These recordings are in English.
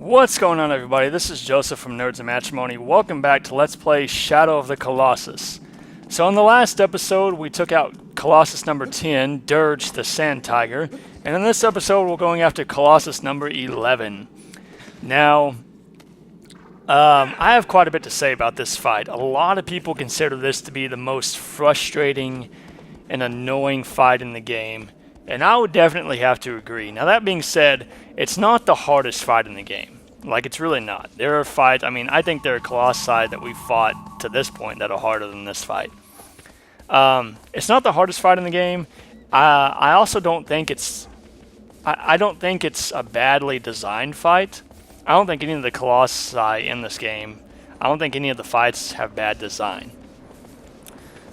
What's going on, everybody? This is Joseph from Nerds and Matrimony. Welcome back to Let's Play Shadow of the Colossus. So in the last episode, we took out Colossus number 10, Dirge the Sand Tiger, and in this episode, we're going after Colossus number 11. Now, I have quite a bit to say about this fight. A lot of people consider this to be the most frustrating and annoying fight in the game, and I would definitely have to agree. Now, that being said, it's not the hardest fight in the game. Like, it's really not. There are fights, I think there are Colossi that we've fought to this point that are harder than this fight. It's not the hardest fight in the game. I also don't think it's... I don't think it's a badly designed fight. I don't think any of the Colossi in this game, I don't think any of the fights have bad design.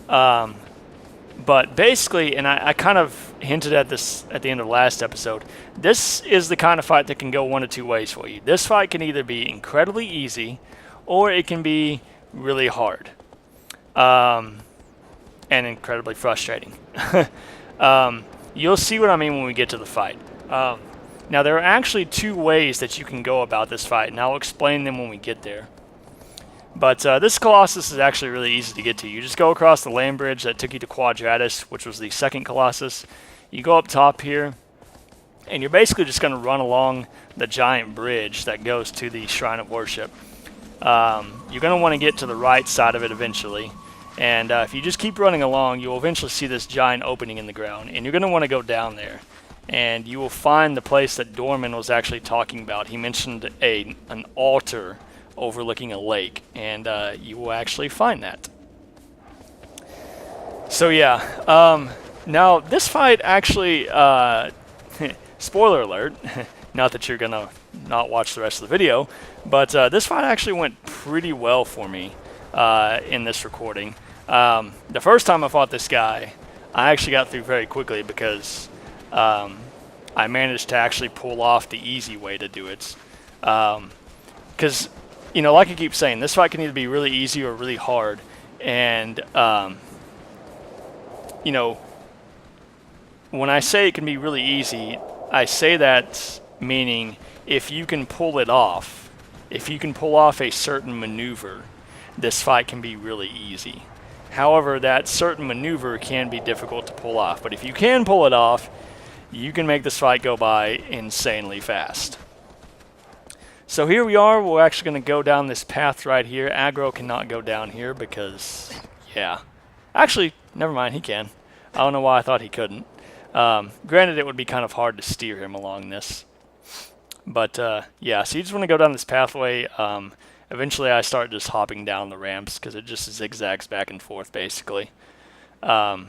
But basically, and I kind of hinted at this at the end of the last episode, this is the kind of fight that can go one of two ways for you. This fight can either be incredibly easy, or it can be really hard. And incredibly frustrating. You'll see what I mean when we get to the fight. Now, there are actually two ways that you can go about this fight, and I'll explain them when we get there. But this Colossus is actually really easy to get to. You just go across the land bridge that took you to Quadratus, which was the second Colossus. You go up top here, and you're basically just going to run along the giant bridge that goes to the Shrine of Worship. You're going to want to get to the right side of it eventually. And if you just keep running along, you'll eventually see this giant opening in the ground. And you're going to want to go down there. And you will find the place that Dorman was actually talking about. He mentioned an altar overlooking a lake, and you will actually find that. So yeah, now this fight actually, spoiler alert, not that you're gonna not watch the rest of the video, but this fight actually went pretty well for me in this recording. The first time I fought this guy, I actually got through very quickly because I managed to actually pull off the easy way to do it. Because you know, like I keep saying, this fight can either be really easy or really hard. And, you know, when I say it can be really easy, I say that meaning if you can pull it off, if you can pull off a certain maneuver, this fight can be really easy. However, that certain maneuver can be difficult to pull off. But if you can pull it off, you can make this fight go by insanely fast. So here we are. We're actually going to go down this path right here. Aggro cannot go down here because, yeah. Actually, never mind, he can. I don't know why I thought he couldn't. Granted, it would be kind of hard to steer him along this. But, yeah, so you just want to go down this pathway. Eventually, I start just hopping down the ramps because it just zigzags back and forth, basically. So,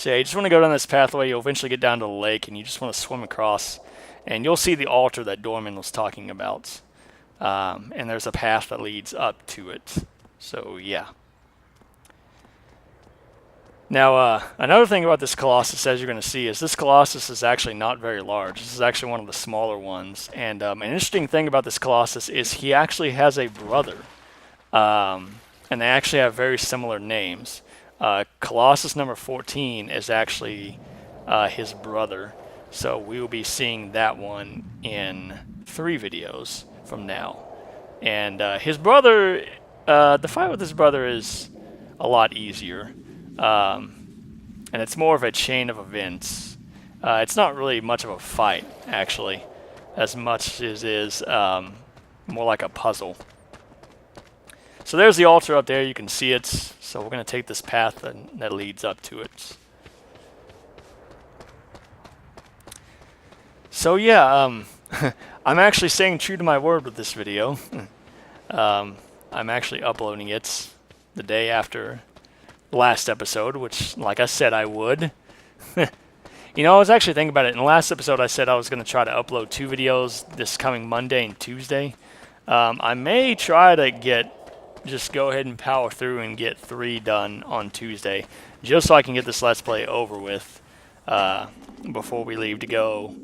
yeah, you just want to go down this pathway. You'll eventually get down to the lake, and you just want to swim across. And you'll see the altar that Dorman was talking about. And there's a path that leads up to it. So, yeah. Now, another thing about this Colossus, as you're going to see, is this Colossus is actually not very large. This is actually one of the smaller ones. And an interesting thing about this Colossus is he actually has a brother. And they actually have very similar names. Colossus number 14 is actually his brother. So we will be seeing that one in 3 videos from now. And his brother, the fight with his brother is a lot easier. And it's more of a chain of events. It's not really much of a fight, actually, as much as it is more like a puzzle. So there's the altar up there. You can see it. So we're going to take this path that leads up to it. So yeah, I'm actually staying true to my word with this video. I'm actually uploading it the day after the last episode, which, like I said, I would. You know, I was actually thinking about it. In the last episode, I said I was going to try to upload 2 videos this coming Monday and Tuesday. I may try to just go ahead and power through and get 3 done on Tuesday, just so I can get this Let's Play over with before we leave to go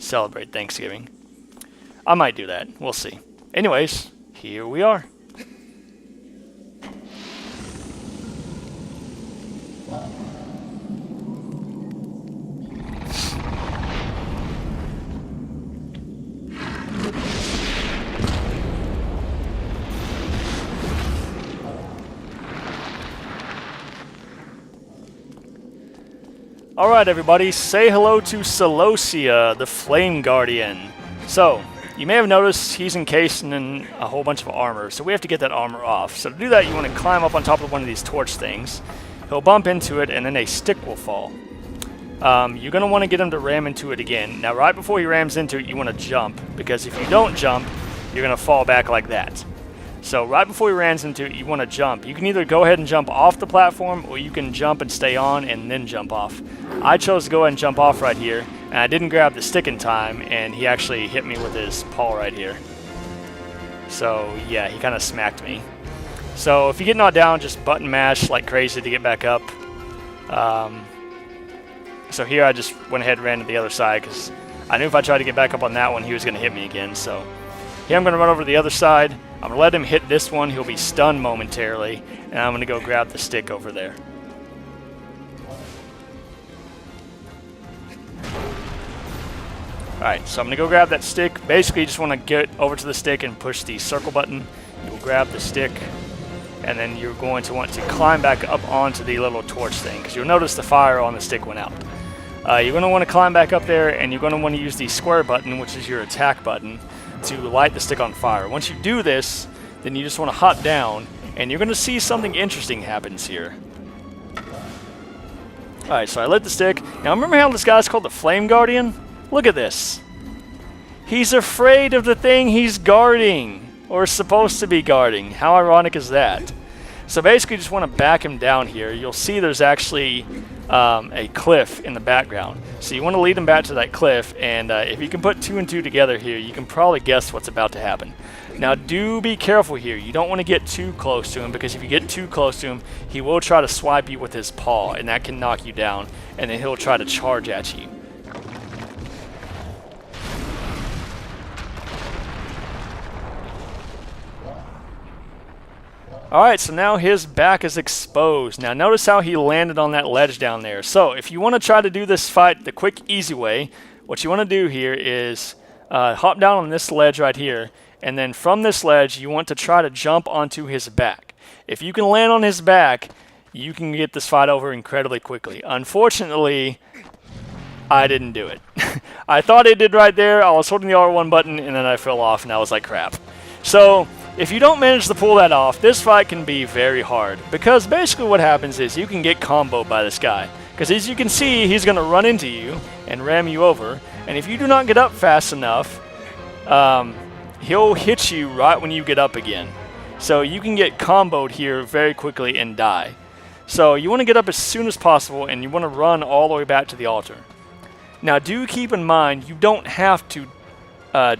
celebrate Thanksgiving. I might do that. We'll see. Anyways, here we are. Alright everybody, say hello to CELOSIA, the Flame Guardian. So, you may have noticed he's encased in a whole bunch of armor, so we have to get that armor off. So to do that, you want to climb up on top of one of these torch things. He'll bump into it, and then a stick will fall. You're going to want to get him to ram into it again. Now, right before he rams into it, you want to jump, because if you don't jump, you're going to fall back like that. So right before he rams into it, you want to jump. You can either go ahead and jump off the platform, or you can jump and stay on and then jump off. I chose to go ahead and jump off right here, and I didn't grab the stick in time, and he actually hit me with his paw right here. So yeah, he kind of smacked me. So if you get knocked down, just button mash like crazy to get back up. So here I just went ahead and ran to the other side, because I knew if I tried to get back up on that one, he was going to hit me again. So here I'm going to run over to the other side. I'm going to let him hit this one. He'll be stunned momentarily, and I'm going to go grab the stick over there. Alright, so I'm going to go grab that stick. Basically, you just want to get over to the stick and push the circle button. You'll grab the stick, and then you're going to want to climb back up onto the little torch thing, because you'll notice the fire on the stick went out. You're going to want to climb back up there, and you're going to want to use the square button, which is your attack button, to light the stick on fire. Once you do this, then you just want to hop down, and you're going to see something interesting happens here. Alright, so I lit the stick. Now remember how this guy's called the Flame Guardian? Look at this. He's afraid of the thing he's guarding, or supposed to be guarding. How ironic is that? So basically, you just want to back him down here. You'll see there's actually a cliff in the background. So you want to lead him back to that cliff, and if you can put 2 and 2 together here, you can probably guess what's about to happen. Now do be careful here. You don't want to get too close to him, because if you get too close to him, he will try to swipe you with his paw, and that can knock you down, and then he'll try to charge at you. Alright, so now his back is exposed. Now notice how he landed on that ledge down there. So if you want to try to do this fight the quick, easy way, what you want to do here is hop down on this ledge right here, and then from this ledge you want to try to jump onto his back. If you can land on his back, you can get this fight over incredibly quickly. Unfortunately, I didn't do it. I thought it did right there. I was holding the R1 button, and then I fell off, and I was like, crap. So if you don't manage to pull that off, this fight can be very hard, because basically what happens is you can get comboed by this guy. Because as you can see, he's going to run into you and ram you over, and if you do not get up fast enough, he'll hit you right when you get up again. So you can get comboed here very quickly and die. So you want to get up as soon as possible, and you want to run all the way back to the altar. Now do keep in mind, you don't have to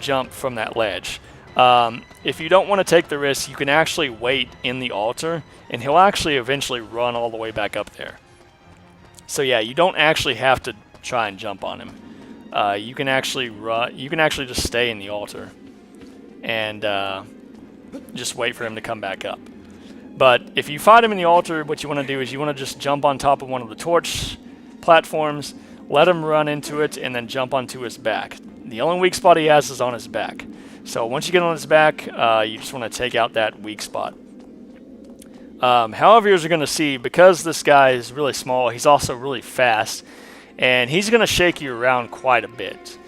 jump from that ledge. If you don't want to take the risk, you can actually wait in the altar, and he'll actually eventually run all the way back up there. So yeah, you don't actually have to try and jump on him. You can actually run. You can actually just stay in the altar and just wait for him to come back up. But if you fight him in the altar, what you want to do is you want to just jump on top of one of the torch platforms, let him run into it, and then jump onto his back. The only weak spot he has is on his back. So once you get on his back, you just want to take out that weak spot. However, as you're going to see, because this guy is really small, he's also really fast, and he's going to shake you around quite a bit.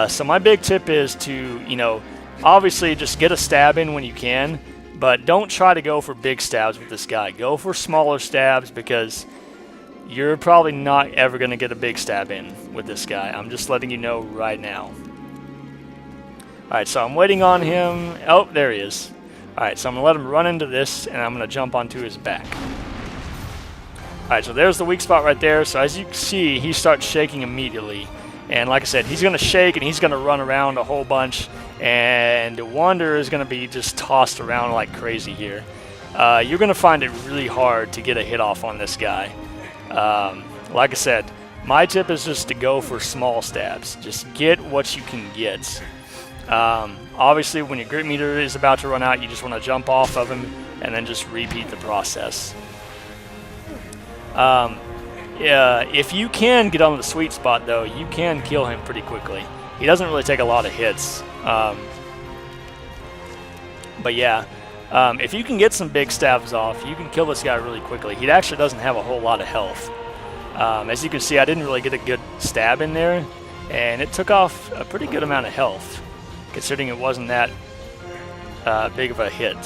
So my big tip is to, obviously just get a stab in when you can, but don't try to go for big stabs with this guy. Go for smaller stabs, because you're probably not ever going to get a big stab in with this guy. I'm just letting you know right now. Alright, so I'm waiting on him. Oh, there he is. Alright, so I'm going to let him run into this, and I'm going to jump onto his back. Alright, so there's the weak spot right there. So as you can see, he starts shaking immediately. And like I said, he's going to shake, and he's going to run around a whole bunch. And Wander is going to be just tossed around like crazy here. You're going to find it really hard to get a hit off on this guy. Like I said, my tip is just to go for small stabs. Just get what you can get. Obviously, when your grit meter is about to run out, you just want to jump off of him and then just repeat the process. If you can get on the sweet spot, though, you can kill him pretty quickly. He doesn't really take a lot of hits. But yeah, if you can get some big stabs off, you can kill this guy really quickly. He actually doesn't have a whole lot of health. As you can see, I didn't really get a good stab in there, and it took off a pretty good amount of health, considering it wasn't that big of a hit.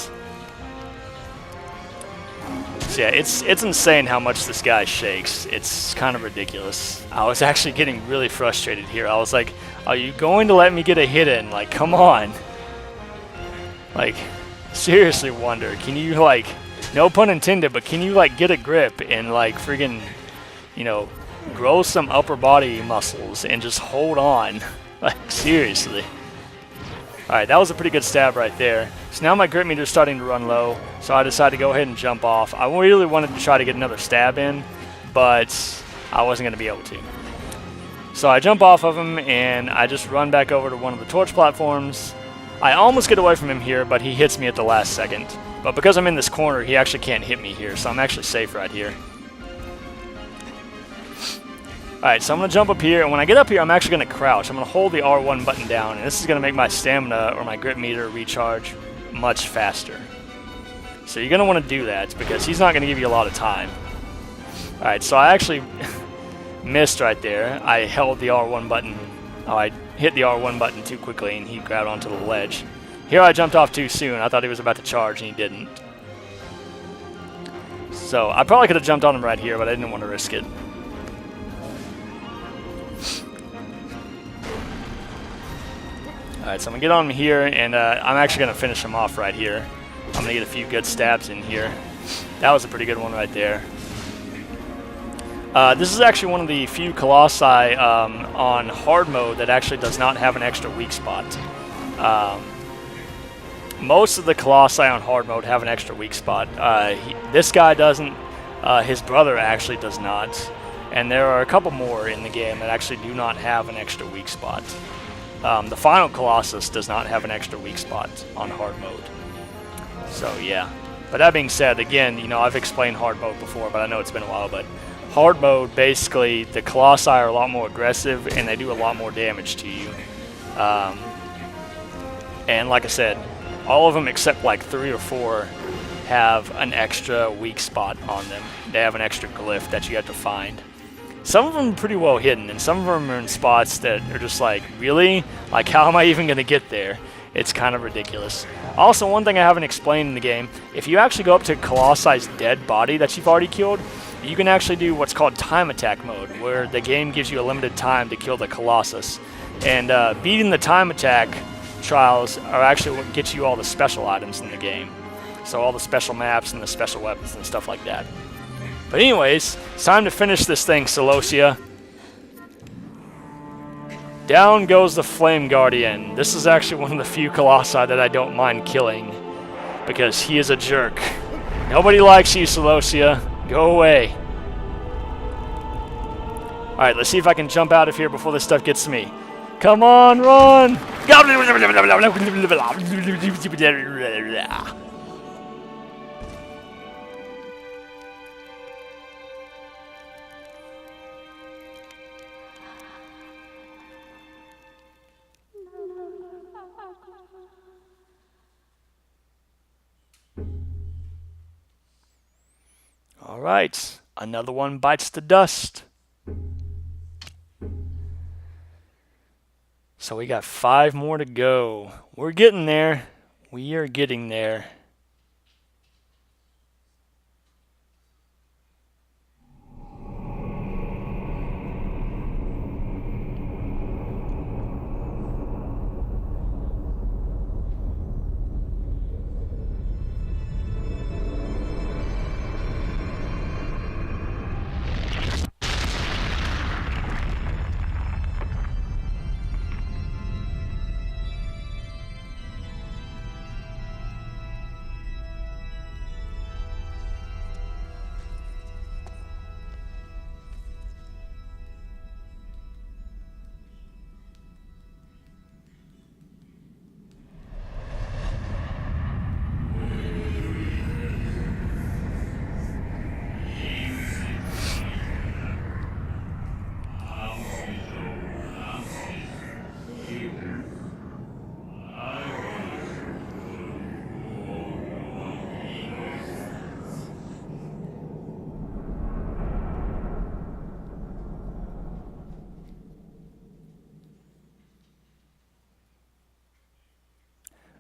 So yeah, it's insane how much this guy shakes. It's kind of ridiculous. I was actually getting really frustrated here. I was like, are you going to let me get a hit in? Like, come on. Like, seriously wonder, can you, like, no pun intended, but can you, like, get a grip and, like, friggin', you know, grow some upper body muscles and just hold on? Like, seriously. Alright, that was a pretty good stab right there. So now my grip meter is starting to run low, so I decided to go ahead and jump off. I really wanted to try to get another stab in, but I wasn't going to be able to. So I jump off of him, and I just run back over to one of the torch platforms. I almost get away from him here, but he hits me at the last second. But because I'm in this corner, he actually can't hit me here, so I'm actually safe right here. Alright, so I'm going to jump up here, and when I get up here, I'm actually going to crouch. I'm going to hold the R1 button down, and this is going to make my stamina or my grip meter recharge much faster. So you're going to want to do that, because he's not going to give you a lot of time. Alright, so I actually missed right there. I held the R1 button. Oh, I hit the R1 button too quickly, and he grabbed onto the ledge. Here I jumped off too soon. I thought he was about to charge, and he didn't. So I probably could have jumped on him right here, but I didn't want to risk it. Alright, so I'm going to get on him here, and I'm actually going to finish him off right here. I'm going to get a few good stabs in here. That was a pretty good one right there. This is actually one of the few Colossi on hard mode that actually does not have an extra weak spot. Most of the Colossi on hard mode have an extra weak spot. This guy doesn't. His brother actually does not. And there are a couple more in the game that actually do not have an extra weak spot. The final Colossus does not have an extra weak spot on hard mode. So yeah. But that being said, again, you know, I've explained hard mode before, but I know it's been a while. But hard mode, basically, the Colossi are a lot more aggressive, and they do a lot more damage to you. And like I said, all of them except like 3 or 4 have an extra weak spot on them. They have an extra glyph that you have to find. Some of them are pretty well hidden, and some of them are in spots that are just like, really? Like, how am I even going to get there? It's kind of ridiculous. Also, one thing I haven't explained in the game, if you actually go up to Colossi's dead body that you've already killed, you can actually do what's called time attack mode, where the game gives you a limited time to kill the Colossus. And beating the time attack trials are actually what gets you all the special items in the game. So all the special maps and the special weapons and stuff like that. But anyways, it's time to finish this thing, CELOSIA. Down goes the Flame Guardian. This is actually one of the few Colossi that I don't mind killing, because he is a jerk. Nobody likes you, CELOSIA. Go away. Alright, let's see if I can jump out of here before this stuff gets to me. Come on, run! Alright, another one bites the dust. So we got 5 more to go. We're getting there. We are getting there.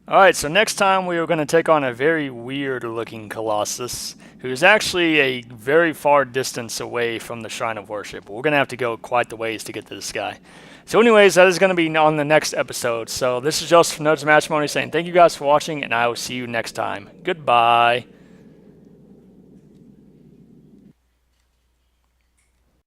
Alright, so next time we are going to take on a very weird looking Colossus, who's actually a very far distance away from the Shrine of Worship. We're going to have to go quite the ways to get to this guy. So anyways, that is going to be on the next episode. So this is Joseph from Nerds of Matrimony saying thank you guys for watching, and I will see you next time. Goodbye.